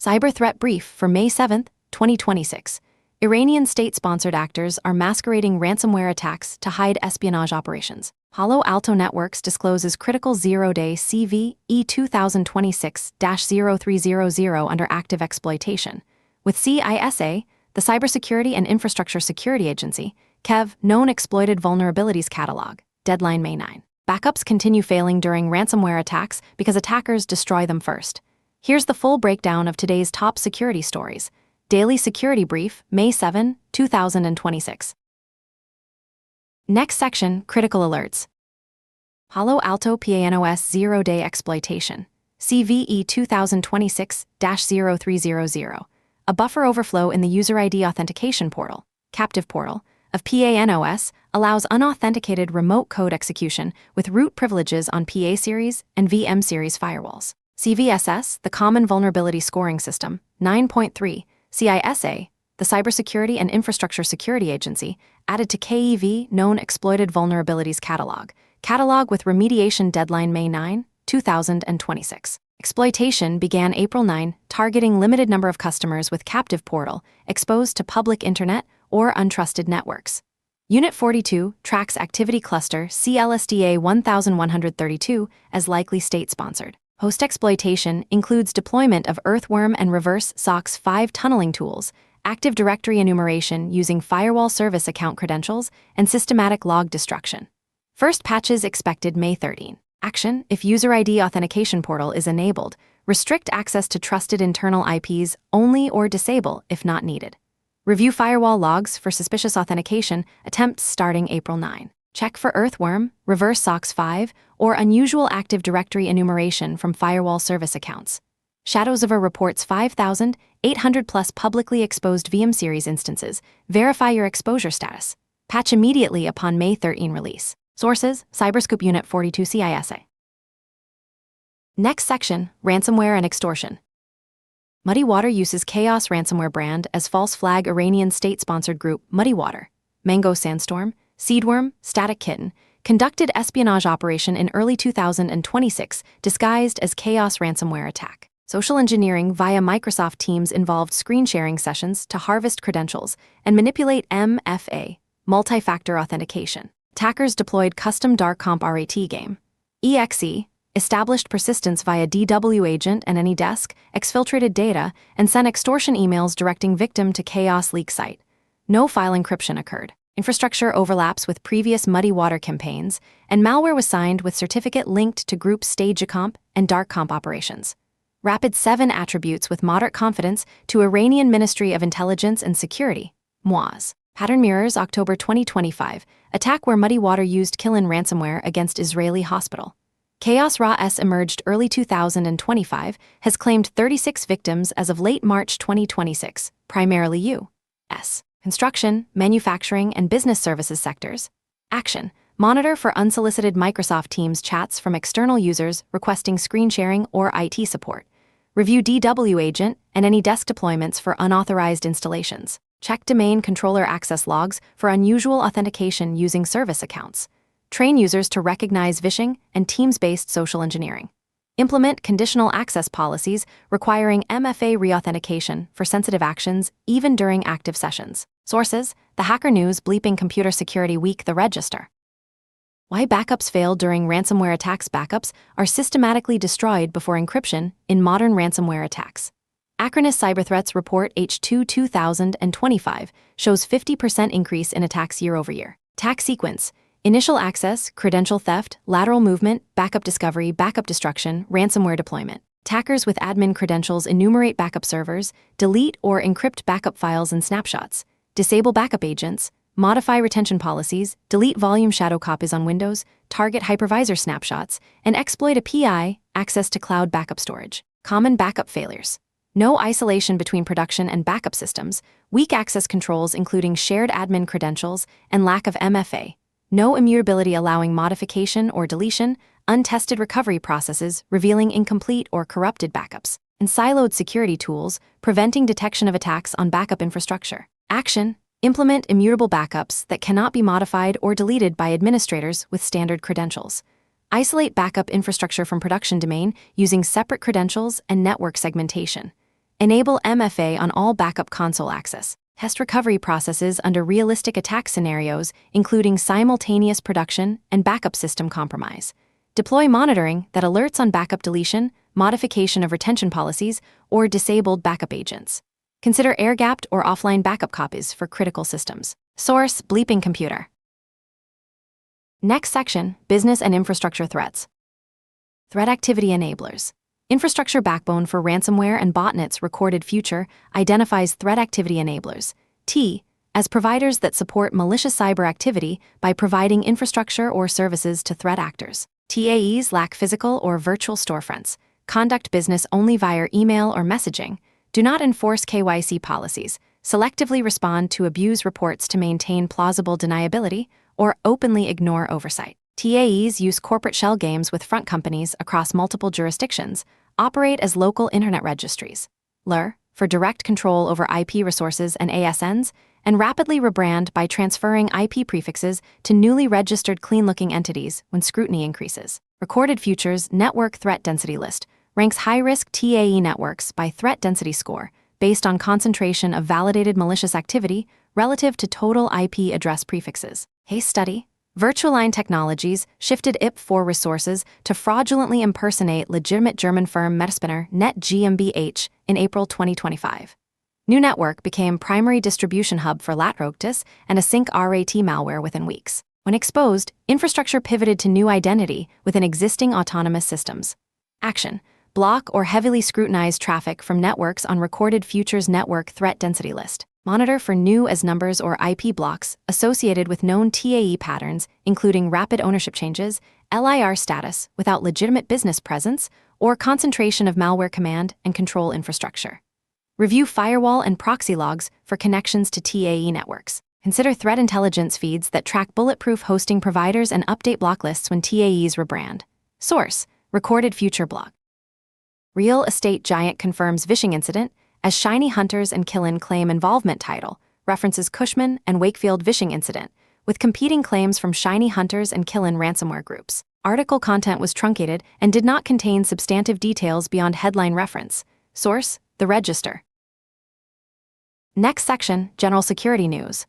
Cyber Threat Brief for May 7, 2026. Iranian state-sponsored actors are masquerading ransomware attacks to hide espionage operations. Palo Alto Networks discloses critical zero-day CVE 2026-0300 under active exploitation. With CISA, the Cybersecurity and Infrastructure Security Agency, KEV, known exploited vulnerabilities catalog, deadline May 9. Backups continue failing during ransomware attacks because attackers destroy them first. Here's the full breakdown of today's top security stories. Daily Security Brief, May 7, 2026. Next section, Critical Alerts. Palo Alto PANOS Zero-Day Exploitation, CVE 2026-0300. A buffer overflow in the User ID Authentication Portal, Captive Portal, of PANOS allows unauthenticated remote code execution with root privileges on PA series and VM series firewalls. CVSS, the Common Vulnerability Scoring System, 9.3, CISA, the Cybersecurity and Infrastructure Security Agency, added to KEV, known exploited vulnerabilities catalog with remediation deadline May 9, 2026. Exploitation began April 9, targeting limited number of customers with captive portal exposed to public internet or untrusted networks. Unit 42 tracks Activity Cluster CLSDA 1132 as likely state-sponsored. Post-exploitation includes deployment of Earthworm and Reverse SOC 5 tunneling tools, Active Directory enumeration using firewall service account credentials, and systematic log destruction. First patches expected May 13. Action: if User ID Authentication Portal is enabled, restrict access to trusted internal IPs only or disable if not needed. Review firewall logs for suspicious authentication attempts starting April 9. Check for Earthworm, Reverse SOC 5, or unusual Active Directory enumeration from firewall service accounts. Shadows of a reports 5,800 plus publicly exposed VM series instances. Verify your exposure status. Patch immediately upon May 13 release. Sources: Cyberscoop Unit 42 CISA. Next section, Ransomware and Extortion. Muddy Water uses Chaos ransomware brand as false flag Iranian state-sponsored group Muddy Water, Mango Sandstorm, Seedworm, Static Kitten, conducted espionage operation in early 2026 disguised as Chaos ransomware attack. Social engineering via Microsoft Teams involved screen sharing sessions to harvest credentials and manipulate MFA, multi-factor authentication. Attackers deployed custom dark-comp RAT game, EXE, established persistence via DW agent and AnyDesk, exfiltrated data, and sent extortion emails directing victim to Chaos leak site. No file encryption occurred. Infrastructure overlaps with previous Muddy Water campaigns, and malware was signed with certificate linked to group StageComp and DarkComp operations. Rapid 7 attributes with moderate confidence to Iranian Ministry of Intelligence and Security, MWAS. Pattern mirrors October 2025, attack where Muddy Water used Kilin ransomware against Israeli hospital. Chaos RA-S emerged early 2025, has claimed 36 victims as of late March 2026, primarily U.S. construction, manufacturing, and business services sectors. Action: monitor for unsolicited Microsoft Teams chats from external users requesting screen sharing or IT support. Review DW agent and any desk deployments for unauthorized installations. Check domain controller access logs for unusual authentication using service accounts. Train users to recognize phishing and Teams-based social engineering. Implement conditional access policies requiring MFA reauthentication for sensitive actions even during active sessions. Sources: The Hacker News, Bleeping Computer Security Week, The Register. Why backups fail during ransomware attacks. Backups are systematically destroyed before encryption in modern ransomware attacks. Acronis Cyberthreats Report H2 2025 shows 50% increase in attacks year-over-year. Attack sequence: initial access, credential theft, lateral movement, backup discovery, backup destruction, ransomware deployment. Attackers with admin credentials enumerate backup servers, delete or encrypt backup files and snapshots, disable backup agents, modify retention policies, delete volume shadow copies on Windows, target hypervisor snapshots, and exploit API access to cloud backup storage. Common backup failures: no isolation between production and backup systems, weak access controls including shared admin credentials, and lack of MFA. No immutability allowing modification or deletion, untested recovery processes revealing incomplete or corrupted backups, and siloed security tools preventing detection of attacks on backup infrastructure. Action: implement immutable backups that cannot be modified or deleted by administrators with standard credentials. Isolate backup infrastructure from production domain using separate credentials and network segmentation. Enable MFA on all backup console access. Test recovery processes under realistic attack scenarios, including simultaneous production and backup system compromise. Deploy monitoring that alerts on backup deletion, modification of retention policies, or disabled backup agents. Consider air-gapped or offline backup copies for critical systems. Source: Bleeping Computer. Next section: Business and Infrastructure Threats. Threat Activity Enablers. Infrastructure backbone for ransomware and botnets recorded future identifies threat activity enablers, T, as providers that support malicious cyber activity by providing infrastructure or services to threat actors. TAEs lack physical or virtual storefronts, conduct business only via email or messaging, do not enforce KYC policies, selectively respond to abuse reports to maintain plausible deniability, or openly ignore oversight. TAEs use corporate shell games with front companies across multiple jurisdictions, operate as local internet registries, LUR, for direct control over IP resources and ASNs, and rapidly rebrand by transferring IP prefixes to newly registered clean-looking entities when scrutiny increases. Recorded Future's Network Threat Density List ranks high-risk TAE networks by threat density score based on concentration of validated malicious activity relative to total IP address prefixes. Case study: Virtualine Technologies shifted IP4 resources to fraudulently impersonate legitimate German firm Metaspinner Net GmbH in April 2025. New Network became primary distribution hub for Latrotis and async RAT malware within weeks. When exposed, infrastructure pivoted to new identity within existing autonomous systems. Action: Block or heavily scrutinize traffic from networks on Recorded Future's Network Threat Density List. Monitor for new as numbers or IP blocks associated with known TAE patterns, including rapid ownership changes, LIR status without legitimate business presence, or concentration of malware command and control infrastructure. Review firewall and proxy logs for connections to TAE networks. Consider threat intelligence feeds that track bulletproof hosting providers and update block lists when TAEs rebrand. Source: Recorded Future blog. Real estate giant confirms vishing incident as Shiny Hunters and Killen claim involvement. Title references Cushman and Wakefield vishing incident, with competing claims from Shiny Hunters and Killen ransomware groups. Article content was truncated and did not contain substantive details beyond headline reference. Source: The Register. Next section: General Security News.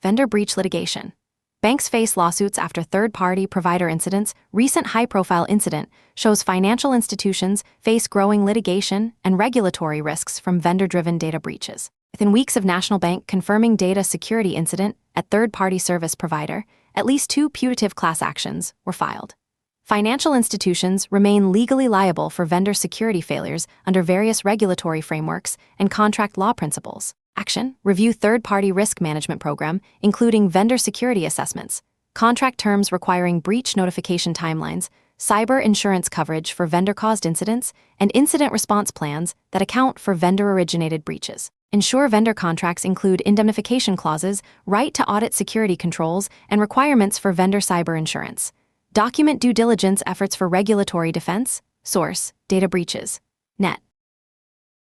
Vendor breach litigation. Banks face lawsuits after third-party provider incidents. Recent high-profile incident shows financial institutions face growing litigation and regulatory risks from vendor-driven data breaches. Within weeks of National Bank confirming data security incident at third-party service provider, at least 2 putative class actions were filed. Financial institutions remain legally liable for vendor security failures under various regulatory frameworks and contract law principles. Action: Review third-party risk management program, including vendor security assessments, contract terms requiring breach notification timelines, cyber insurance coverage for vendor-caused incidents, and incident response plans that account for vendor-originated breaches. Ensure vendor contracts include indemnification clauses, right to audit security controls, and requirements for vendor cyber insurance. Document due diligence efforts for regulatory defense. Source: Data breaches. Net.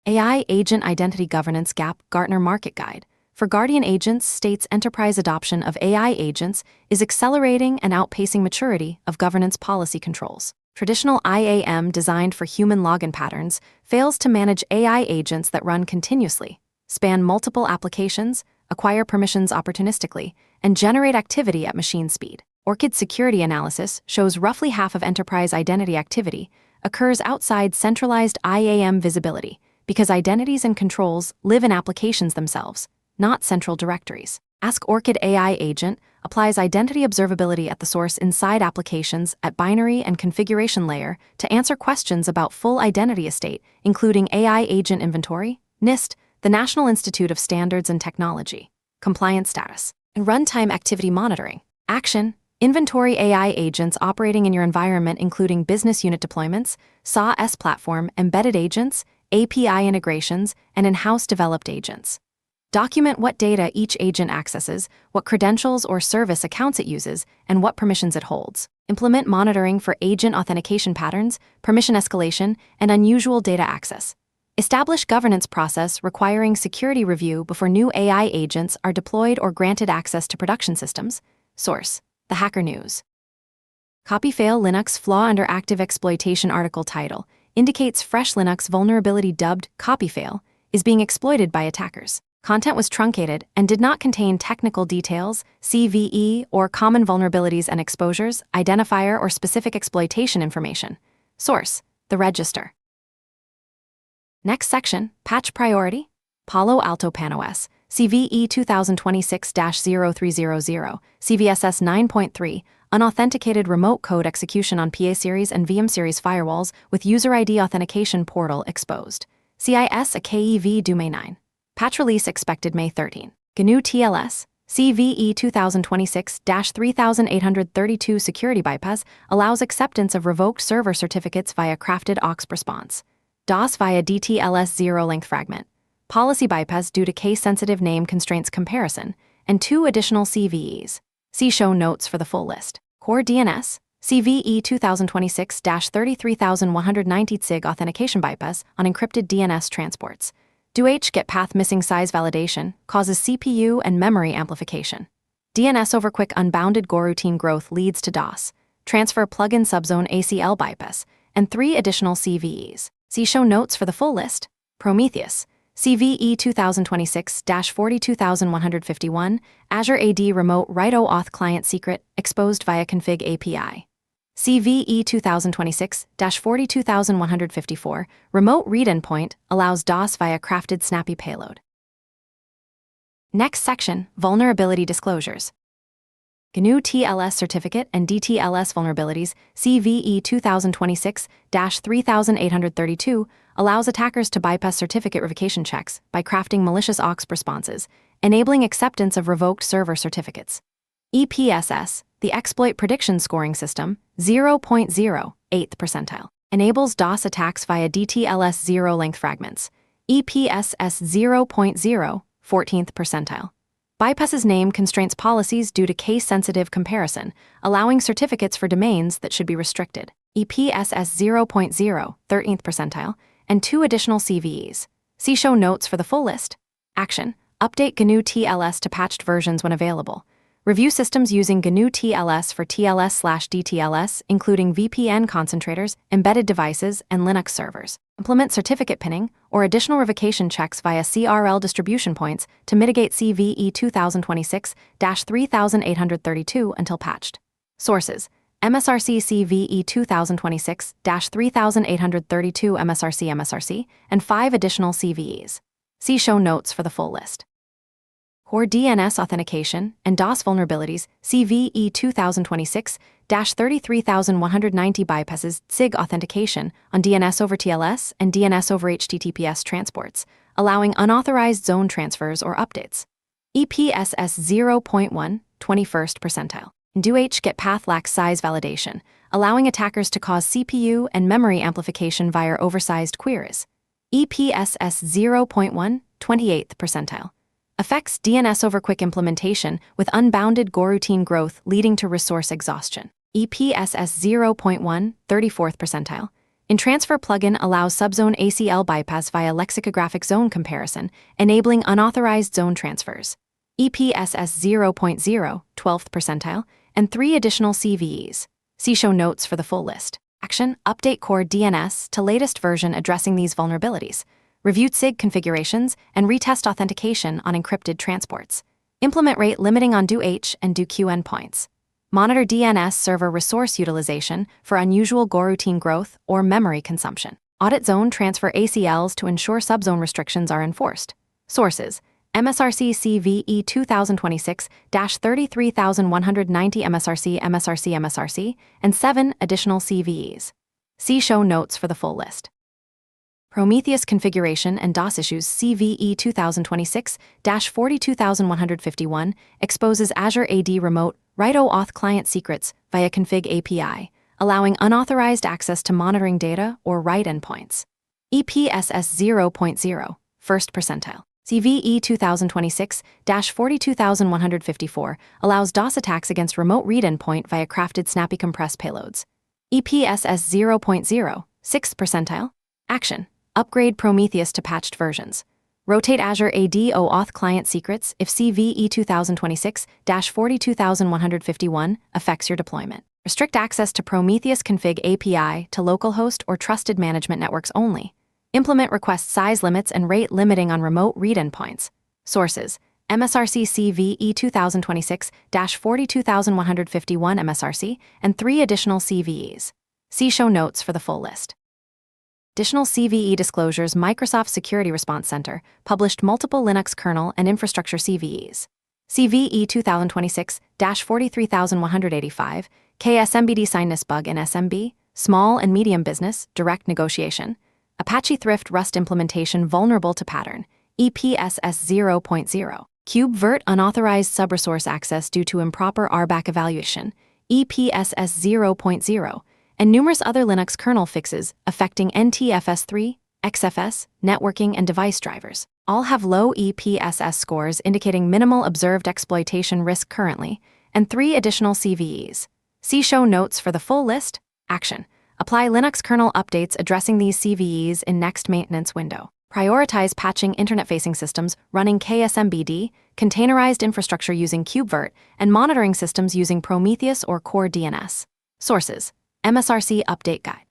AI Agent Identity Governance Gap Gartner Market Guide for Guardian Agents states enterprise adoption of AI agents is accelerating and outpacing maturity of governance policy controls. Traditional IAM designed for human login patterns fails to manage AI agents that run continuously, span multiple applications, acquire permissions opportunistically, and generate activity at machine speed. ORCID security analysis shows roughly half of enterprise identity activity occurs outside centralized IAM visibility, because identities and controls live in applications themselves, not central directories. Ask ORCID AI Agent applies identity observability at the source inside applications at binary and configuration layer to answer questions about full identity estate, including AI Agent Inventory, NIST, the National Institute of Standards and Technology, compliance status, and runtime activity monitoring. Action: Inventory AI agents operating in your environment, including business unit deployments, SaaS platform, embedded agents, API integrations, and in-house developed agents. Document what data each agent accesses, what credentials or service accounts it uses, and what permissions it holds. Implement monitoring for agent authentication patterns, permission escalation, and unusual data access. Establish governance process requiring security review before new AI agents are deployed or granted access to production systems. Source: The Hacker News. Copy fail Linux flaw under active exploitation article title: indicates fresh Linux vulnerability dubbed copyfail is being exploited by attackers. Content was truncated and did not contain technical details, CVE, or common vulnerabilities and exposures, identifier, or specific exploitation information. Source: the register. Next section, Patch Priority. Palo Alto PanOS, CVE 2026-0300, CVSS 9.3, unauthenticated remote code execution on PA series and VM series firewalls with user ID authentication portal exposed. CIS a KEV due May 9. Patch release expected May 13. GNU TLS, CVE 2026-3832 security bypass allows acceptance of revoked server certificates via crafted AUX response. DOS via DTLS zero-length fragment. Policy bypass due to case-sensitive name constraints comparison, and 2 additional CVEs. See show notes for the full list. Core DNS, CVE 2026-33190 SIG authentication bypass on encrypted DNS transports. Do-H get path missing size validation causes CPU and memory amplification. DNS over quick unbounded goroutine growth leads to DOS. Transfer plugin subzone ACL bypass, and 3 additional CVEs. See show notes for the full list. Prometheus, CVE 2026-42151, Azure AD Remote Write OAuth Client Secret, exposed via Config API. CVE 2026-42154, Remote Read Endpoint, allows DOS via crafted snappy payload. Next section, Vulnerability Disclosures. GNU TLS Certificate and DTLS Vulnerabilities, CVE 2026-3832, allows attackers to bypass certificate revocation checks by crafting malicious AUX responses, enabling acceptance of revoked server certificates. EPSS, the exploit prediction scoring system, 0.0, 8th percentile, enables DOS attacks via DTLS zero-length fragments. EPSS 0.0, 14th percentile. Bypasses name constraints policies due to case-sensitive comparison, allowing certificates for domains that should be restricted. EPSS 0.0, 13th percentile, and 2 additional CVEs. See show notes for the full list. Action: update GNU TLS to patched versions when available. Review systems using GNU TLS for TLS/DTLS, including VPN concentrators, embedded devices, and Linux servers. Implement certificate pinning or additional revocation checks via CRL distribution points to mitigate CVE 2026-3832 until patched. Sources: MSRC CVE 2026-3832 MSRC, and 5 additional CVEs. See show notes for the full list. Core DNS authentication and DOS vulnerabilities, CVE 2026-33190 bypasses SIG authentication on DNS over TLS and DNS over HTTPS transports, allowing unauthorized zone transfers or updates. EPSS 0.1, 21st percentile. Do-H get path lacks size validation, allowing attackers to cause CPU and memory amplification via oversized queries. EPSS 0.1, 28th percentile. Affects DNS over quick implementation with unbounded goroutine growth leading to resource exhaustion. EPSS 0.1, 34th percentile. In transfer plugin allows subzone ACL bypass via lexicographic zone comparison, enabling unauthorized zone transfers. EPSS 0.0, 12th percentile, and 3 additional CVEs. See show notes for the full list. Action: update core DNS to latest version addressing these vulnerabilities. Reviewed SIG configurations and retest authentication on encrypted transports. Implement rate limiting on Do-H and Do-Q endpoints. Monitor DNS server resource utilization for unusual goroutine growth or memory consumption. Audit zone transfer ACLs to ensure subzone restrictions are enforced. Sources: MSRC CVE 2026-33190 MSRC, and 7 additional CVEs. See show notes for the full list. Prometheus configuration and DOS issues, CVE 2026-42151, exposes Azure AD Remote Write OAuth Client Secrets via Config API, allowing unauthorized access to monitoring data or write endpoints. EPSS 0.0, 1st percentile. CVE 2026-42154 allows DOS attacks against remote read endpoint via crafted snappy compressed payloads. EPSS 0.0, 6th percentile. Action: upgrade Prometheus to patched versions. Rotate Azure AD OAuth Client Secrets if CVE 2026-42151 affects your deployment. Restrict access to Prometheus Config API to localhost or trusted management networks only. Implement request size limits and rate limiting on remote read endpoints. Sources: MSRC CVE 2026-42151 MSRC and 3 additional CVEs. See show notes for the full list. Additional CVE disclosures: Microsoft Security Response Center published multiple Linux kernel and infrastructure CVEs. CVE 2026-43185, KSMBD Sinus Bug in SMB, Small and Medium Business, Direct Negotiation, Apache Thrift Rust Implementation Vulnerable to Pattern, EPSS 0.0, KubeVirt Unauthorized Subresource Access Due to Improper RBAC Evaluation, EPSS 0.0, and numerous other Linux kernel fixes affecting NTFS3, XFS, networking, and device drivers. All have low EPSS scores indicating minimal observed exploitation risk currently, and 3 additional CVEs. See show notes for the full list. Action: apply Linux kernel updates addressing these CVEs in next maintenance window. Prioritize patching internet-facing systems running KSMBD, containerized infrastructure using KubeVirt, and monitoring systems using Prometheus or Core DNS. Sources: MSRC Update Guide.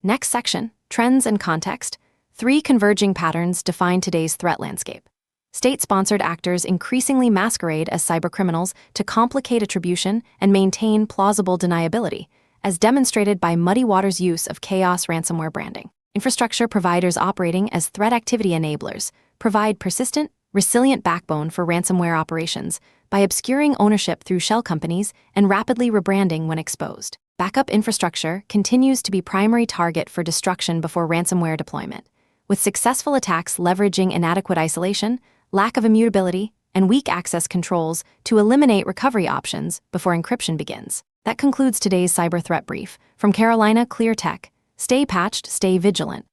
Next section: Trends and Context. 3 converging patterns define today's threat landscape. State-sponsored actors increasingly masquerade as cybercriminals to complicate attribution and maintain plausible deniability, as demonstrated by Muddy Waters' use of chaos ransomware branding. Infrastructure providers operating as threat activity enablers provide persistent, resilient backbone for ransomware operations by obscuring ownership through shell companies and rapidly rebranding when exposed. Backup infrastructure continues to be primary target for destruction before ransomware deployment, with successful attacks leveraging inadequate isolation, lack of immutability, and weak access controls to eliminate recovery options before encryption begins. That concludes today's cyber threat brief. From Carolina Clear Tech, stay patched, stay vigilant.